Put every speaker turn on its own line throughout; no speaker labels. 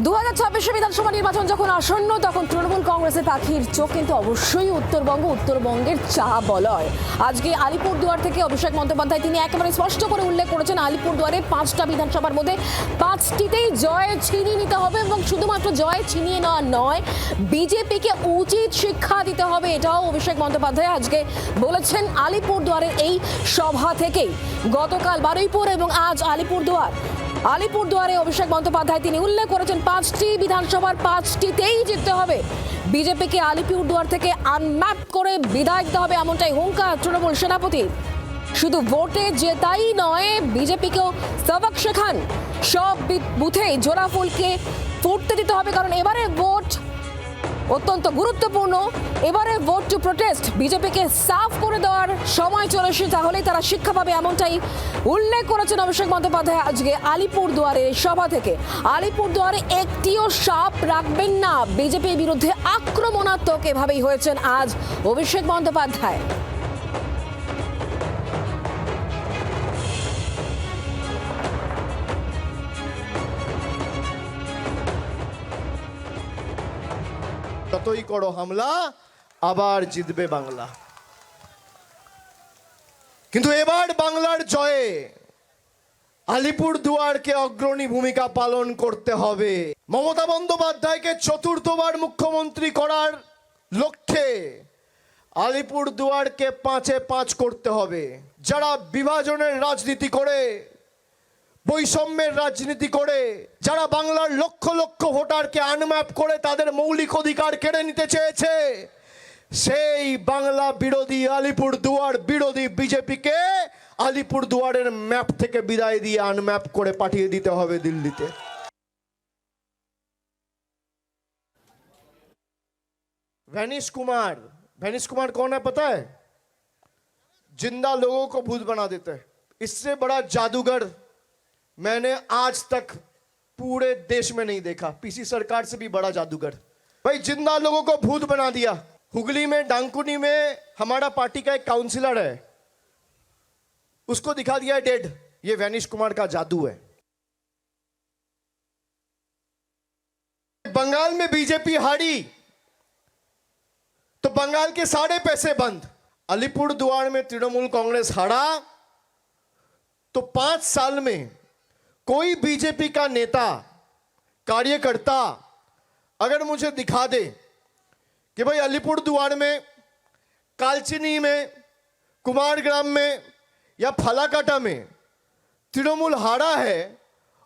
2026 বিধানসভা নির্বাচন যখন আসন্ন তখন তৃণমূল কংগ্রেসের পাখির চোখ কিন্তু অবশ্যই উত্তরবঙ্গের চা বলয়। আজকে আলিপুরদুয়ার থেকে অভিষেক বন্দ্যোপাধ্যায় তিনি একেবারে স্পষ্ট করে উল্লেখ করেছেন আলিপুরদুয়ারে 5টা বিধানসভার মধ্যে 5টিতেই জয় ছিনিয়ে নিতে হবে এবং শুধুমাত্র জয় ছিনিয়ে নেওয়া নয়, বিজেপিকে উচিত শিক্ষা দিতে হবে, এটাও অভিষেক বন্দ্যোপাধ্যায় আজকে বলেছেন আলিপুরদুয়ারের এই সভা থেকেই। গতকাল বারুইপুর এবং আজ আলিপুরদুয়ারে অভিষেক বন্দ্যোপাধ্যায় তিনি উল্লেখ করেছেন 5টি বিধানসভার 5টিতেই জিততে হবে, বিজেপিকে আলিপুরদুয়ার থেকে আনম্যাপ করে বিদায় দিতে হবে, এমনটাই হুঙ্কার তৃণমূল সেনাপতি। শুধু ভোটে জেতাই নয়, বিজেপিকেও সবক শেখান, সব বুথে জোড়া ফুলকে ফুটতে দিতে হবে, কারণ এবারে ভোট অত্যন্ত গুরুত্বপূর্ণ। এবারে ভোট টু প্রোটেস্ট, বিজেপিকে সাফ করে দেওয়ার সময় চলে এসেছে, তাহলেই তারা শিক্ষা পাবে, এমনটাই উল্লেখ করেছেন অভিষেক বন্দ্যোপাধ্যায় আজকে আলিপুরদুয়ারের সভা থেকে। আলিপুরদুয়ারে একটিও সাপ রাখবেন না, বিজেপির বিরুদ্ধে আক্রমণাত্মক এভাবেই হয়েছেন আজ অভিষেক বন্দ্যোপাধ্যায়।
যতই করো হামলা আবার জিতবে বাংলা। কিন্তু এবার বাংলার জয়ে আলিপুরদুয়ারকে অগ্রণী ভূমিকা পালন করতে হবে। মমতা বন্দ্যোপাধ্যায়কে চতুর্থবার মুখ্যমন্ত্রী করার লক্ষ্যে আলিপুরদুয়ারকে 5-এ 5 করতে হবে। যারা বিভাজনের রাজনীতি করে, বৈষম্যের রাজনীতি করে, যারা বাংলার লক্ষ লক্ষ ভোটারকে আনম্যাপ করে তাদের মৌলিক অধিকার কেড়ে নিতে চেয়েছে, সেই বাংলা বিরোধী আলিপুরদুয়ার বিরোধী বিজেপিকে আলিপুরদুয়ারের ম্যাপ থেকে বিদায় দিয়ে আনম্যাপ করে পাঠিয়ে দিতে হবে দিল্লিতে। वैनिश कुमार कौन है पता है? जिंदा लोगों को भूत बना देते हैं। इससे बड़ा जादूगर मैंने आज तक पूरे देश में नहीं देखा, पीसी सरकार से भी बड़ा जादूगर। भाई जिंदा लोगों को भूत बना दिया। हुगली में डांकुनी में हमारा पार्टी का एक काउंसिलर है, उसको दिखा दिया है डेड। ये वैनिश कुमार का जादू है। बंगाल में बीजेपी हारी तो बंगाल के सारे पैसे बंद। अलीपुरदुआर में तृणमूल कांग्रेस हारा तो 5 साल में कोई बीजेपी का नेता कार्यकर्ता अगर मुझे दिखा दे कि भाई अलीपुरदुआर में, कालचिनी में, कुमारग्राम में या फलाकाटा में तृणमूल हारा है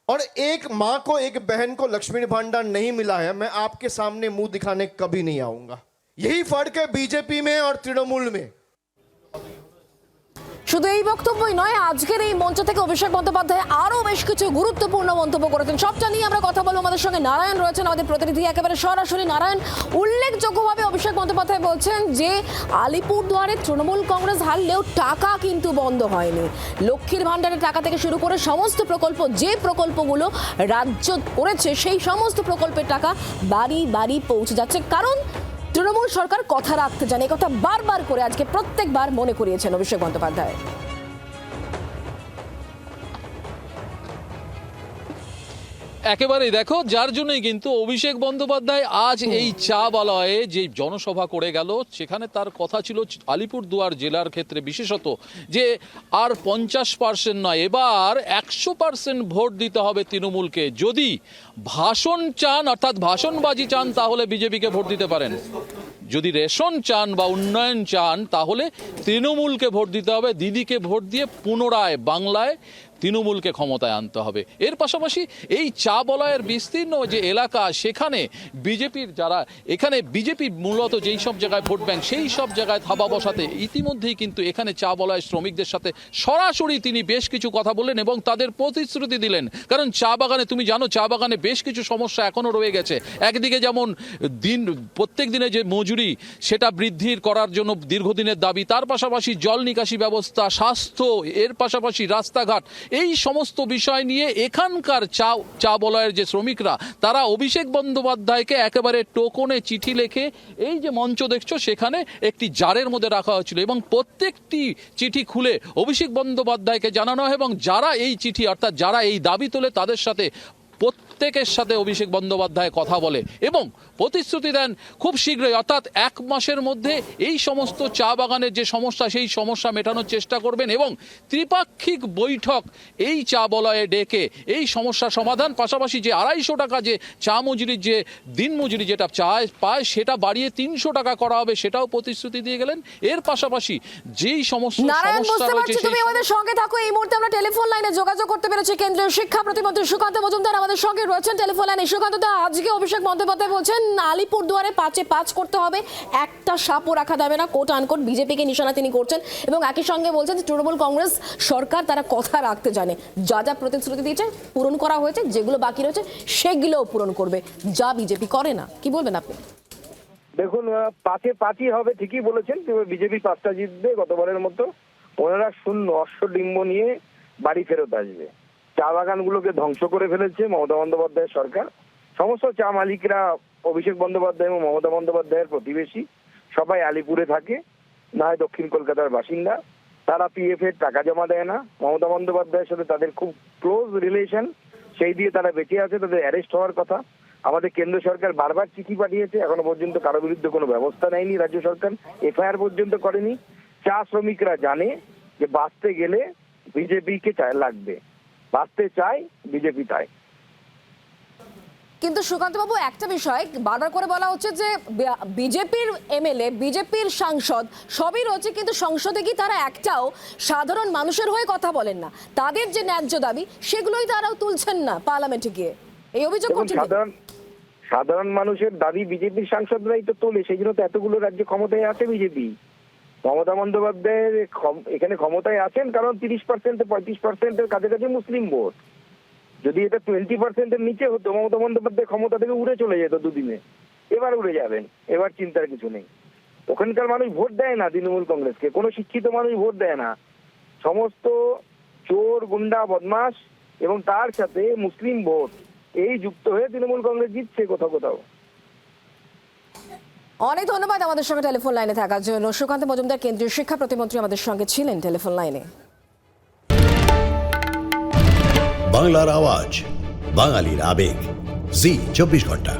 और एक मां को, एक बहन को लक्ष्मी भांडार नहीं मिला है, मैं आपके सामने मुंह दिखाने कभी नहीं आऊंगा। यही फर्क है बीजेपी में और तृणमूल में।
শুধু এই বক্তব্যই নয়, আজকের এই মঞ্চ থেকে অভিষেক বন্দ্যোপাধ্যায় আরও বেশ কিছু গুরুত্বপূর্ণ মন্তব্য করেছেন। সবটা নিয়ে আমরা কথা বলবো। আমাদের সঙ্গে নারায়ণ রয়েছেন, আমাদের প্রতিনিধি একেবারে সরাসরি। নারায়ণ, উল্লেখযোগ্যভাবে অভিষেক বন্দ্যোপাধ্যায় বলছেন যে আলিপুরদুয়ারে তৃণমূল কংগ্রেস হারলেও টাকা কিন্তু বন্ধ হয়নি। লক্ষ্মীর ভাণ্ডারের টাকা থেকে শুরু করে সমস্ত প্রকল্প, যে প্রকল্পগুলো রাজ্য করেছে সেই সমস্ত প্রকল্পের টাকা বাড়ি বাড়ি পৌঁছে যাচ্ছে, কারণ তৃণমূল সরকার কথা রাখতে জানে। কথা বারবার করে আজকে প্রত্যেকবার মনে করিয়েছেন অভিষেক বন্দ্যোপাধ্যায়।
একেবারেই দেখো, যার জন্যই কিন্তু অভিষেক বন্দ্যোপাধ্যায় আজ এই চা বালয়ে যে জনসভা করে গেল, সেখানে তার কথা ছিল আলিপুরদুয়ার জেলার ক্ষেত্রে বিশেষত যে আর 50% নয়, এবার 100% ভোট দিতে হবে তৃণমূলকে। যদি ভাষণ চান, অর্থাৎ ভাষণবাজি চান, তাহলে বিজেপিকে ভোট দিতে পারেন। যদি রেশন চান বা উন্নয়ন চান, তাহলে তৃণমূলকে ভোট দিতে হবে। দিদিকে ভোট দিয়ে পুনরায় বাংলায় তৃণমূলকে ক্ষমতায় আনতে হবে। এর পাশাপাশি এই চা বলয়ের বিস্তীর্ণ যে এলাকা, সেখানে বিজেপির যারা, এখানে বিজেপি মূলত যেই সব জায়গায় ভোট ব্যাংক, সেই সব জায়গায় থাবা বসাতে ইতিমধ্যেই কিন্তু এখানে চা বলয়ের শ্রমিকদের সাথে সরাসরি তিনি বেশ কিছু কথা বললেন এবং তাদের প্রতিশ্রুতি দিলেন। কারণ চা বাগানে, তুমি জানো, চা বাগানে বেশ কিছু সমস্যা এখনও রয়ে গেছে। একদিকে যেমন প্রত্যেক দিনে যে মজুরি, সেটা বৃদ্ধির করার জন্য দীর্ঘদিনের দাবি, তার পাশাপাশি জল নিকাশি ব্যবস্থা, স্বাস্থ্য, এর পাশাপাশি রাস্তাঘাট, এই সমস্ত বিষয় নিয়ে এখানকার চা বলয়ের যে শ্রমিকরা, তারা অভিষেক বন্দ্যোপাধ্যায়কে একেবারে টোকনে চিঠি লেখে এই যে মঞ্চ দেখছো, সেখানে একটি জারের মধ্যে রাখা হয়েছিল এবং প্রত্যেকটি চিঠি খুলে অভিষেক বন্দ্যোপাধ্যায়কে জানানো হয় এবং যারা এই চিঠি, অর্থাৎ যারা এই দাবি তোলে, তাদের সাথে প্রত্যেকের সাথে অভিষেক বন্দ্যোপাধ্যায় কথা বলে এবং প্রতিশ্রুতি দেন খুব শীঘ্রই, অর্থাৎ 1 মাসের মধ্যে এই সমস্ত চা বাগানের যে সমস্যা সেই সমস্যা মেটানোর চেষ্টা করবেন এবং ত্রিপাক্ষিক বৈঠক এই চা বলয়ে ডেকে এই সমস্যার সমাধান, পাশাপাশি যে 250 টাকা যে চা মজুরির যে দিন মজুরি যেটা চায় পায় সেটা বাড়িয়ে 300 টাকা করা হবে সেটাও প্রতিশ্রুতি দিয়ে গেলেন। এর পাশাপাশি যেই সমস্ত
নারায়ণ,
সমস্যা
বুঝতে
রয়েছে
পারছি তুমি আমাদের সঙ্গে থাকো। এই মুহূর্তে আমরা টেলিফোন লাইনে যোগাযোগ করতে পেরেছি কেন্দ্রীয় শিক্ষা প্রতিমন্ত্রী সুকান্ত মজুমদার আমাদের সঙ্গে রয়েছেন টেলিফোন লাইনে। সুকান্ত দা, আজকে অভিষেক বন্দ্যোপাধ্যায় বলছেন আলিপুরদুয়ারে 5-5 করতে হবে, একটা সাপও রাখা যাবে না, কোট আনকোট বিজেপিকে নিশানা তিনি করছেন এবং একই সঙ্গে বলছেন যে তৃণমূল কংগ্রেস সরকার তারা কথা রাখতে জানে, যা যা প্রতিশ্রুতি দিয়েছে পূরণ করা হয়েছে, যেগুলো বাকি রয়েছে সেগুলোও পূরণ করবে, যা বিজেপি করে না। কি বলবেন আপনি?
দেখুন, 5-5ই হবে, ঠিকই বলেছেন। বিজেপি 5টা জিতবে গতবারের মতো। ওনারা শূন্য অশ্বডিম্ব নিয়ে বাড়ি ফেরত আসবে। চা বাগানগুলোকে ধ্বংস করে ফেলেছে মমতা বন্দ্যোপাধ্যায়ের সরকার। সমস্ত চা মালিকরা অভিষেক বন্দ্যোপাধ্যায় এবং মমতা বন্দ্যোপাধ্যায়ের প্রতিবেশী, সবাই আলিপুরে থাকে, না হয় দক্ষিণ কলকাতার বাসিন্দা। তারা পিএফ এর টাকা জমা দেয় না। মমতা বন্দ্যোপাধ্যায়ের সাথে তাদের খুব ক্লোজ রিলেশন, সেই দিয়ে তারা বেঁচে আছে। তাদের অ্যারেস্ট হওয়ার কথা। আমাদের কেন্দ্র সরকার বারবার চিঠি পাঠিয়েছে, এখনো পর্যন্ত কারো বিরুদ্ধে কোনো ব্যবস্থা নেয়নি রাজ্য সরকার, এফআইআর পর্যন্ত করেনি। চা শ্রমিকরা জানে যে বাঁচতে গেলে বিজেপিকে লাগবে, বাঁচতে চায় বিজেপি তাই।
কিন্তু সুকান্ত বাবু, একটা বিষয় বারবার করে বলা হচ্ছে যে বিজেপির এমএলএ, বিজেপির সাংসদ সবই রয়েছে, কিন্তু সংসদে গিয়ে তারা একটাও সাধারণ মানুষের হয়ে কথা বলেন না, তাদের যে ন্যায্য দাবি সেগুলোই তারাও তুলছেন না পার্লামেন্টে গিয়ে, এই অভিযোগ করছেন।
সাধারণ মানুষের দাবি বিজেপির সাংসদরাই তো তোলে, সেই জন্য তো এতগুলো রাজ্যে ক্ষমতায় আছে বিজেপি। মমতা বন্দ্যোপাধ্যায়ের এখানে ক্ষমতায় আছেন কারণ 30-35% কাছাকাছি মুসলিম ভোট। যদি এটা 20% নিচে হতো, মমতা বন্দ্যোপাধ্যায় ক্ষমতা থেকে উড়ে চলে যেত দুদিনে। এবার উড়ে যাবেন, এবার চিন্তার কিছু নেই। ওখানকার মানুষ ভোট দেয় না তৃণমূল কংগ্রেসকে, কোনো শিক্ষিত মানুষ ভোট দেয় না। সমস্ত চোর, গুন্ডা, বদমাশ এবং তার সাথে মুসলিম ভোট এই যুক্ত হয়ে তৃণমূল কংগ্রেস জিতছে কোথাও কোথাও।
অনেক ধন্যবাদ আমাদের সঙ্গে টেলিফোন লাইনে থাকার জন্য। সুকান্ত মজুমদার কেন্দ্রীয় শিক্ষা প্রতিমন্ত্রী আমাদের সঙ্গে ছিলেন টেলিফোন লাইনে।
বাংলার আওয়াজ, বাঙালির আবেগ, জি 24 ঘন্টা।